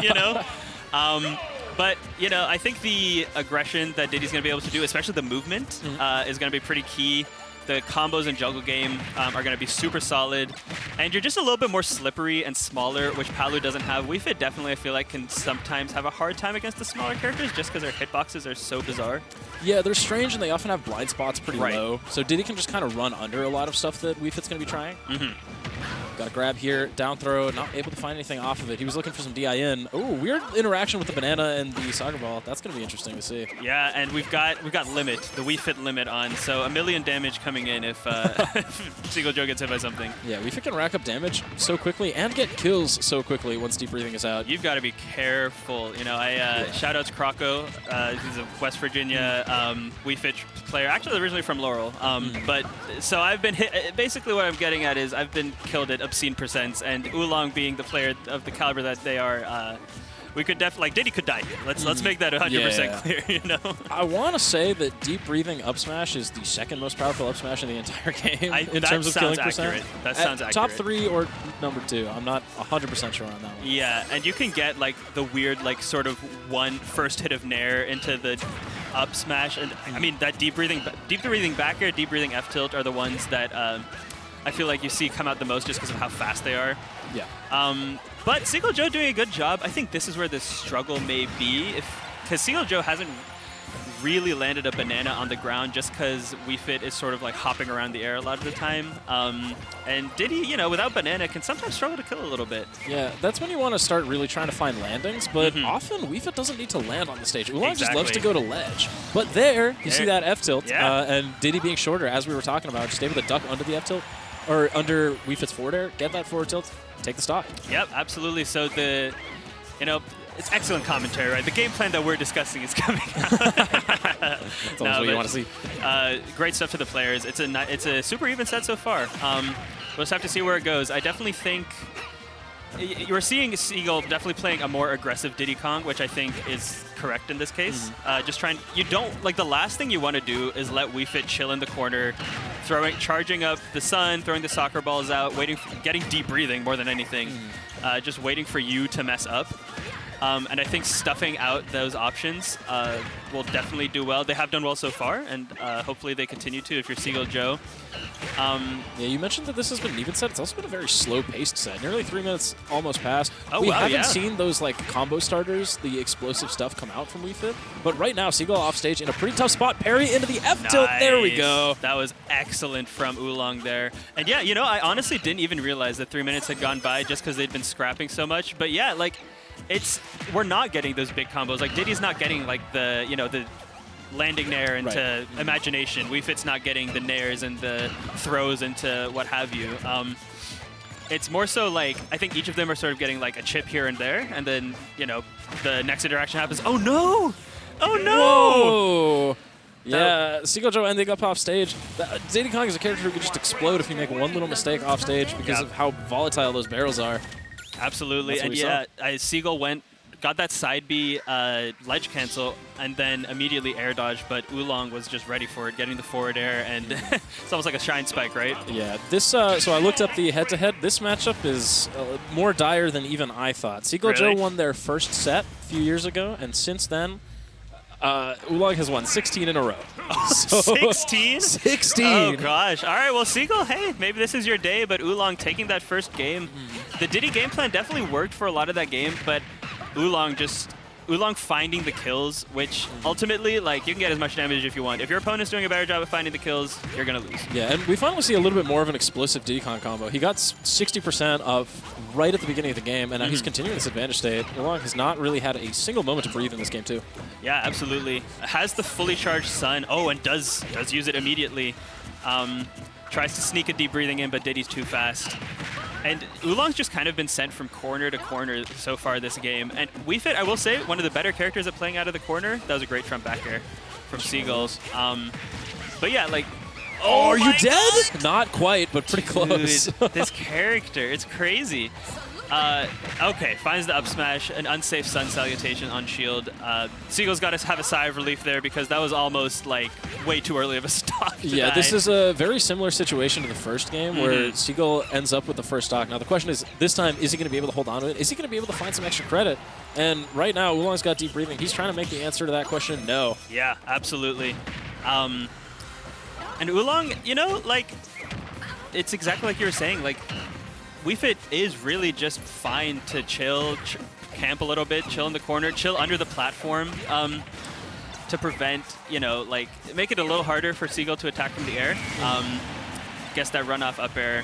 You know? But, you know, I think the aggression that Diddy's going to be able to do, especially the movement, is going to be pretty key. The combos and juggle game are going to be super solid. And you're just a little bit more slippery and smaller, which Palu doesn't have. Wii Fit definitely, I feel like, can sometimes have a hard time against the smaller characters just because their hitboxes are so bizarre. Yeah, they're strange, and they often have blind spots pretty low. So Diddy can just kind of run under a lot of stuff that Wii Fit's going to be trying. Got a grab here, down throw, not able to find anything off of it. He was looking for some DI in. Oh, weird interaction with the banana and the soccer ball. That's going to be interesting to see. Yeah, and we've got limit, the Wii Fit limit on, so 1 million damage coming in if Seagull Joe gets hit by something. Yeah, Wii Fit can rack up damage so quickly and get kills so quickly once Deep Breathing is out. You've got to be careful. You know, shout out to Croco. He's a West Virginia Wii Fit player, actually originally from Laurel. But so I've been hit. Basically, what I'm getting at is I've been killed at obscene percents, and Oolong being the player of the caliber that they are, we could definitely, like, Diddy could die here. Let's make that 100% clear, you know? I want to say that Deep Breathing up smash is the second most powerful up smash in the entire game in terms of killing percent. That sounds accurate. Top 3 or number 2. I'm not 100% sure on that one. Yeah, and you can get, like, the weird, like, sort of one first hit of Nair into the up smash. And, I mean, that deep breathing back air, deep breathing F tilt are the ones that I feel like you see come out the most just because of how fast they are. Yeah. But Seagull Joe doing a good job. I think this is where the struggle may be, because Seagull Joe hasn't really landed a banana on the ground just because Wii Fit is sort of like hopping around the air a lot of the time. And Diddy, you know, without banana, can sometimes struggle to kill a little bit. Yeah, that's when you want to start really trying to find landings, but often Wii Fit doesn't need to land on the stage. Oolong just loves to go to ledge. But there, you see that F tilt, and Diddy being shorter, as we were talking about, just able to duck under the F tilt, or under Wii Fit's forward air, get that forward tilt, take the stock. Yep, absolutely. So you know, it's excellent commentary, right? The game plan that we're discussing is coming out. That's what you want to see. Great stuff for the players. It's a super even set so far. We'll just have to see where it goes. I definitely think you're seeing Seagull definitely playing a more aggressive Diddy Kong, which I think is correct in this case. Just trying, the last thing you want to do is let Wii Fit chill in the corner, charging up the sun, throwing the soccer balls out, getting deep breathing more than anything, just waiting for you to mess up. And I think stuffing out those options will definitely do well. They have done well so far, and hopefully they continue to if you're Seagull Joe. Yeah, you mentioned that this has been an even set. It's also been a very slow-paced set. Nearly 3 minutes almost passed. We haven't seen those like combo starters, the explosive stuff come out from Wii Fit. But right now, Seagull off stage in a pretty tough spot. Parry into the F tilt. There we go. That was excellent from Oolong there. And yeah, you know, I honestly didn't even realize that 3 minutes had gone by just because they'd been scrapping so much. But yeah, like, we're not getting those big combos. Like, Diddy's not getting like the landing nair into imagination. Wii Fit's not getting the nairs and the throws into what have you. It's more so like, I think each of them are sort of getting like a chip here and there, and then, you know, the next interaction happens. Oh no! Oh no! Whoa! Yeah, Seagull Joe ending up off stage. Diddy Kong is a character who could just explode if you make one little mistake off stage because of how volatile those barrels are. Absolutely, and yeah, Seagull got that side B ledge cancel, and then immediately air dodge, but Oolong was just ready for it, getting the forward air, and it's almost like a shine spike, right? Yeah, this. So I looked up the head-to-head. This matchup is more dire than even I thought. Seagull Joe won their first set a few years ago, and since then, Oolong has won 16 in a row. Oh, so 16? 16! Oh, gosh. All right, well, Seagull, hey, maybe this is your day, but Oolong taking that first game. The Diddy game plan definitely worked for a lot of that game, but Oolong finding the kills, which ultimately, like, you can get as much damage if you want. If your opponent's doing a better job of finding the kills, you're going to lose. Yeah, and we finally see a little bit more of an explosive Diddy Kong combo. He got 60% of right at the beginning of the game, and now he's continuing this advantage state. Oolong has not really had a single moment to breathe in this game, too. Yeah, absolutely. Has the fully charged sun. Oh, and does use it immediately. Tries to sneak a deep breathing in, but Diddy's too fast. And Oolong's just kind of been sent from corner to corner so far this game. And Wii Fit, I will say, one of the better characters at playing out of the corner. That was a great Trump back air from Seagulls. But yeah, like... Oh, are you dead? Not quite, but pretty close. Dude, this character, it's crazy. Okay, finds the up smash, an unsafe sun salutation on shield. Seagull's got to have a sigh of relief there because that was almost like way too early of a stock to die. This is a very similar situation to the first game where Seagull ends up with the first stock. Now the question is, this time, is he going to be able to hold on to it? Is he going to be able to find some extra credit? And right now, Oolong's got deep breathing. He's trying to make the answer to that question no. Yeah, absolutely. And Oolong, you know, like, it's exactly like you were saying. Like, Wii Fit is really just fine to chill, camp a little bit, chill in the corner, chill under the platform to prevent, you know, like, make it a little harder for Seagull to attack from the air. Guess that runoff up air.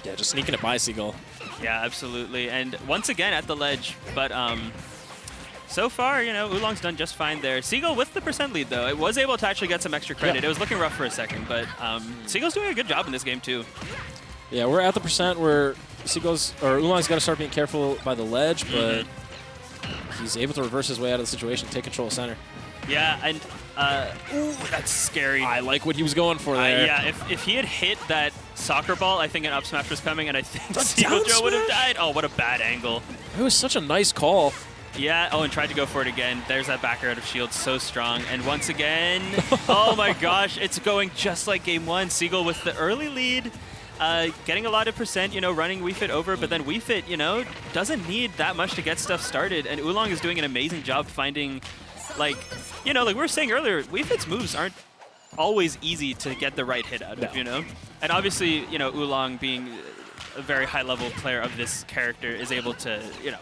Yeah, just sneaking it by Seagull. Yeah, absolutely. And once again at the ledge, but so far, you know, Oolong's done just fine there. Seagull with the % lead, though. It was able to actually get some extra credit. It was looking rough for a second, but Seagull's doing a good job in this game, too. Yeah, we're at the % where Oolong's got to start being careful by the ledge, but he's able to reverse his way out of the situation, take control of center. Yeah, and ooh, that's scary. I like what he was going for there. Yeah, if he had hit that soccer ball, I think an up smash was coming, and I think Seagull Joe would have died. Oh, what a bad angle. It was such a nice call. Yeah, oh, and tried to go for it again. There's that back air out of shield, so strong. And once again, oh my gosh, it's going just like game one. Seagull with the early lead. Getting a lot of %, you know, running Wii Fit over, but then Wii Fit, you know, doesn't need that much to get stuff started. And Oolong is doing an amazing job finding, like, you know, like we were saying earlier, Wii Fit's moves aren't always easy to get the right hit out of, you know? And obviously, you know, Oolong being a very high-level player of this character is able to, you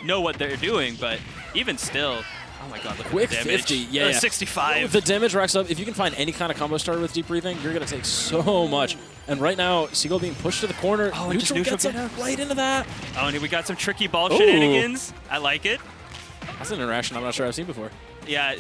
know what they're doing, but even still, oh my god, look at the damage. 50, yeah. 65. The damage racks up. If you can find any kind of combo starter with deep breathing, you're going to take so much. And right now, Seagull being pushed to the corner. Oh, neutral gets it right into that. Oh, and we got some tricky ball shenanigans. I like it. That's an interaction I'm not sure I've seen before. Yeah,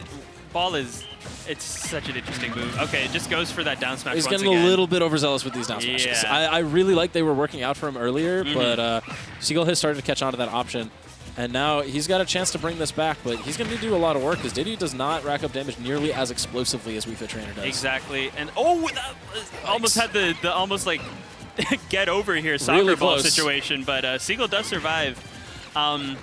ball is, it's such an interesting move. Okay, it just goes for that down smash He's once getting again. a little bit overzealous with these down smashes. Yeah. I really like they were working out for him earlier, but Seagull has started to catch on to that option. And now he's got a chance to bring this back, but he's going to do a lot of work because Diddy does not rack up damage nearly as explosively as Wii Fit Trainer does. Exactly. And oh, that almost had the almost like get over here soccer really ball close situation, but Seagull does survive. And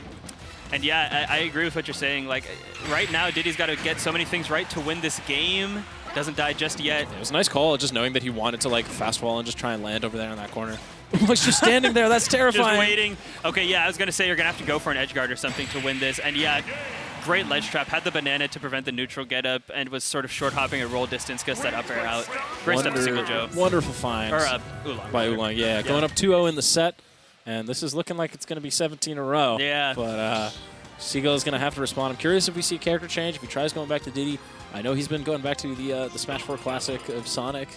yeah, I agree with what you're saying. Like right now, Diddy's got to get so many things right to win this game. Doesn't die just yet. It was a nice call, just knowing that he wanted to like fast wall and just try and land over there in that corner. Like just standing there, that's terrifying. Just waiting. Okay, yeah, I was gonna say you're gonna have to go for an edge guard or something to win this. And yeah, great ledge trap. Had the banana to prevent the neutral get up and was sort of short hopping a roll distance, gets that up air out. Great stuff to Seagull Joe. Wonderful finds. Or Oolong. By Oolong, yeah. Going up 2-0 in the set. And this is looking like it's going to be 17 in a row. Yeah. But Seagull is going to have to respond. I'm curious if we see character change, if he tries going back to Diddy. I know he's been going back to the Smash 4 Classic of Sonic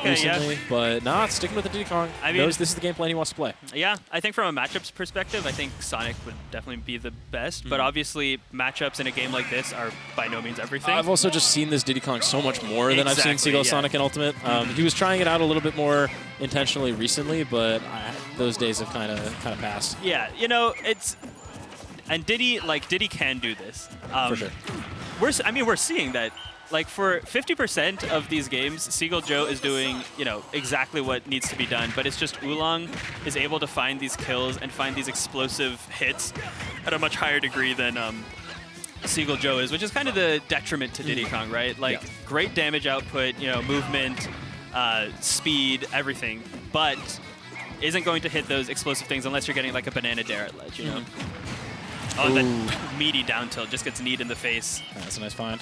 recently. Yeah. But nah, sticking with the Diddy Kong. I mean, knows this is the game plan he wants to play. Yeah, I think from a matchups perspective, I think Sonic would definitely be the best. But obviously, matchups in a game like this are by no means everything. I've also just seen this Diddy Kong so much more than I've seen Seagull Sonic and Ultimate. He was trying it out a little bit more intentionally recently, but those days have kind of passed. Yeah, you know, it's... And Diddy can do this. For sure. We're seeing that. Like, for 50% of these games, Seagull Joe is doing, you know, exactly what needs to be done. But it's just Oolong is able to find these kills and find these explosive hits at a much higher degree than Seagull Joe is, which is kind of the detriment to Diddy Kong, right? Like, great damage output, you know, movement, speed, everything. But isn't going to hit those explosive things unless you're getting, like, a banana dare at ledge, you know? Oh, that meaty down tilt just gets kneed in the face. That's a nice find.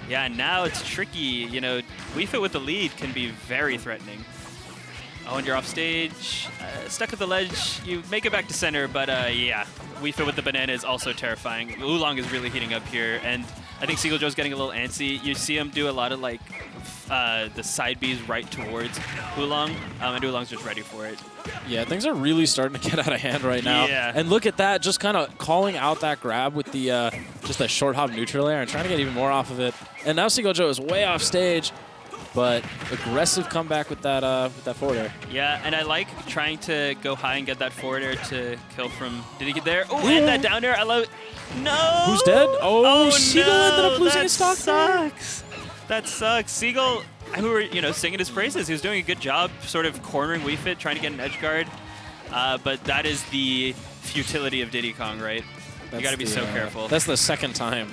Yeah, and now it's tricky. You know, Wii Fit with the lead can be very threatening. Oh, and you're off stage, stuck at the ledge. You make it back to center, but yeah, Wii Fit with the banana is also terrifying. Oolong is really heating up here, and I think Seagull Joe's getting a little antsy. You see him do a lot of like the side Bs right towards Oolong, and Oolong's just ready for it. Yeah, things are really starting to get out of hand right now. Yeah. And look at that, just kind of calling out that grab with the just that short hop neutral air and trying to get even more off of it. And now Seagull Joe is way off stage, but aggressive comeback with that forward air. Yeah, and I like trying to go high and get that forward air to kill from. Did he get there? Oh, and that down air. I love it. No. Who's dead? Oh, Seagull ended up losing his stock. Sucks. That sucks. Seagull, who were singing his praises, he was doing a good job, sort of cornering Wii Fit, trying to get an edge guard. but that is the futility of Diddy Kong, right? You got to be so careful. That's the second time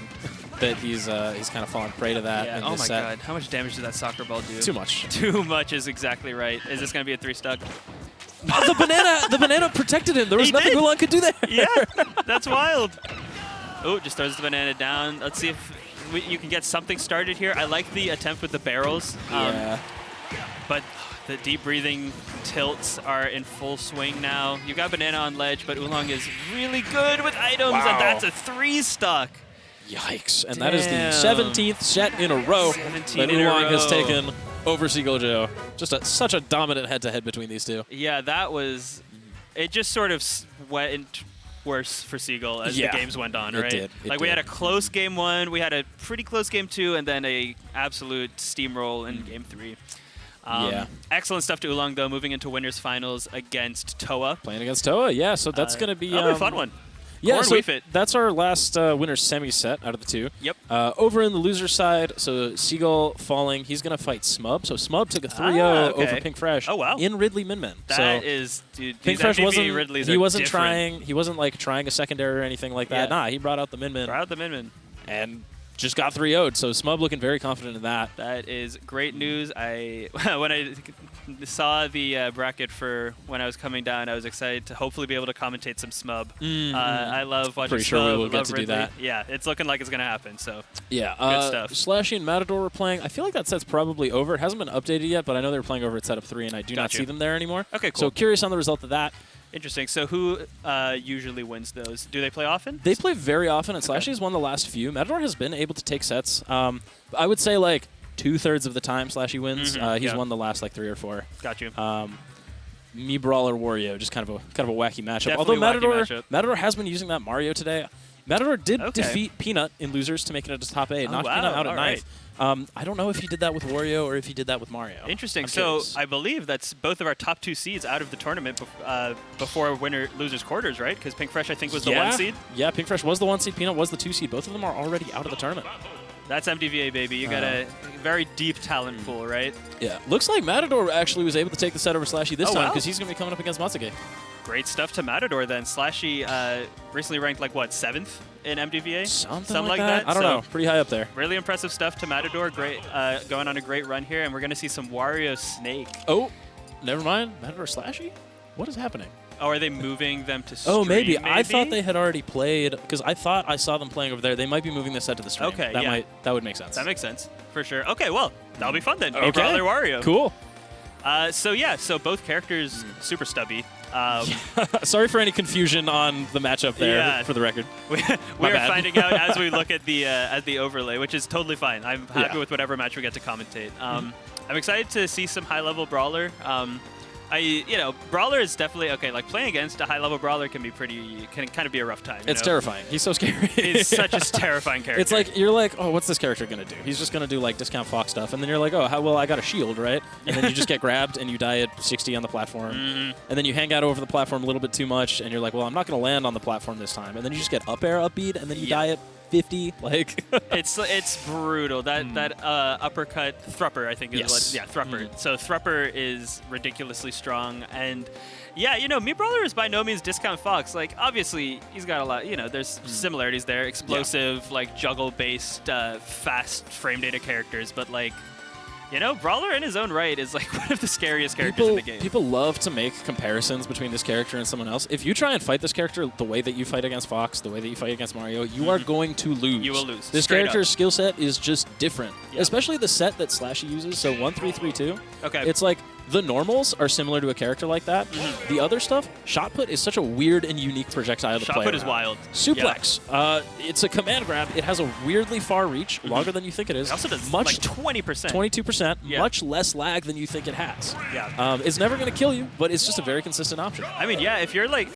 that he's kind of fallen prey to that. Yeah. In Oh this my set. God! How much damage did that soccer ball do? Too much. Too much is exactly right. Is this going to be a 3-stuck? Oh, the banana protected him. There was nothing Oolong could do there. Yeah, that's wild. Oh, just throws the banana down. Let's see if you can get something started here. I like the attempt with the barrels. Yeah. But the deep breathing tilts are in full swing now. You got banana on ledge, but Oolong is really good with items, and that's a 3-stuck. Yikes. And that is the 17th set in a row that Oolong has taken over Seagull Joe. Just such a dominant head-to-head between these two. Yeah, that was... It just sort of went worse for Seagull as the games went on, right? It did. We had a close game 1, we had a pretty close game 2, and then a absolute steamroll in game 3. Excellent stuff to Oolong, though, moving into winners finals against Toa. Playing against Toa, yeah. So that's going to be a fun one. Yeah, so that's our last winner's semi set out of the 2. Yep. Over in the loser side, so Seagull falling, he's going to fight Smub. So Smub took a 3-0 over Pink Fresh. Oh, wow. In Ridley Min-Min. That is, dude, Pink Fresh wasn't trying. He wasn't like trying a secondary or anything like that. Nah, he brought out the Min-Min. And just got 3-0'd, so Smub looking very confident in that. That is great news. When I saw the bracket for when I was coming down, I was excited to hopefully be able to commentate some Smub. I love watching Pretty sure Smub, we will get to Ridley. do that. Yeah, it's looking like it's going to happen, so yeah, good stuff. Slashy and Matador were playing. I feel like that set's probably over. It hasn't been updated yet, but I know they were playing over at setup 3, and I do not see them there anymore. Okay, cool. So curious on the result of that. Interesting. So who usually wins those? Do they play often? They play very often, and Slashy's won the last few. Matador has been able to take sets. I would say like 2/3 of the time Slashy wins. He's won the last like 3 or 4. Got you. Mii Brawler Wario, just kind of a wacky matchup. Definitely Although Matador has been using that Mario today. Matador did defeat Peanut in losers to make it into top 8. Knocked Peanut out at 9th. I don't know if he did that with Wario or if he did that with Mario. Interesting. So I believe that's both of our top 2 seeds out of the tournament before losers quarters, right? Because Pink Fresh, I think, was the 1 seed. Yeah, Pink Fresh was the 1 seed. Peanut was the 2 seed. Both of them are already out of the tournament. That's MDVA, baby. You got a very deep talent pool, right? Yeah. Looks like Matador actually was able to take the set over Slashy this time because he's going to be coming up against Matsuge. Great stuff to Matador then. Slashy recently ranked like what, 7th in MDVA? Something like that. I don't know. Pretty high up there. Really impressive stuff to Matador. Great, going on a great run here, and we're gonna see some Wario Snake. Oh, never mind. Matador Slashy? What is happening? Oh, are they moving them to stream? Oh, maybe. I thought they had already played because I thought I saw them playing over there. They might be moving this set to the stream. Okay, that would make sense. That makes sense for sure. Okay, well, that'll be fun then. Mii Brawler Wario. Cool. So both characters super stubby. Sorry for any confusion on the matchup there, for the record. We are finding out as we look at the overlay, which is totally fine. I'm happy with whatever match we get to commentate. I'm excited to see some high-level Brawler. Brawler is definitely okay. Like playing against a high-level Brawler can kind of be a rough time. It's terrifying. He's so scary. He's such a terrifying character. It's like you're like, oh, what's this character gonna do? He's just gonna do like discount Fox stuff, and then you're like, oh, well, I got a shield, right? And then you just get grabbed and you die at 60 on the platform, and then you hang out over the platform a little bit too much, and you're like, well, I'm not gonna land on the platform this time, and then you just get up air, up beat, and then you die at 50. Like it's brutal. That uppercut Thrupper, I think is Thrupper. So Thrupper is ridiculously strong, and Mii Brawler is by no means discount Fox. Like obviously he's got a lot. There's similarities there. Explosive, like juggle based, fast frame data characters, but like. Brawler in his own right is like one of the scariest characters in the game. People love to make comparisons between this character and someone else. If you try and fight this character the way that you fight against Fox, the way that you fight against Mario, you are going to lose. You will lose. This character's skill set is just different, especially the set that Slashy uses, so 1-3-3-2. Okay. It's like the normals are similar to a character like that. The other stuff, Shot Put is such a weird and unique projectile to play. Shot Put is wild. Suplex, it's a command grab. It has a weirdly far reach, longer than you think it is. It also does like 20%. 22%, much less lag than you think it has. Yeah. It's never going to kill you, but it's just a very consistent option. I mean, if you're like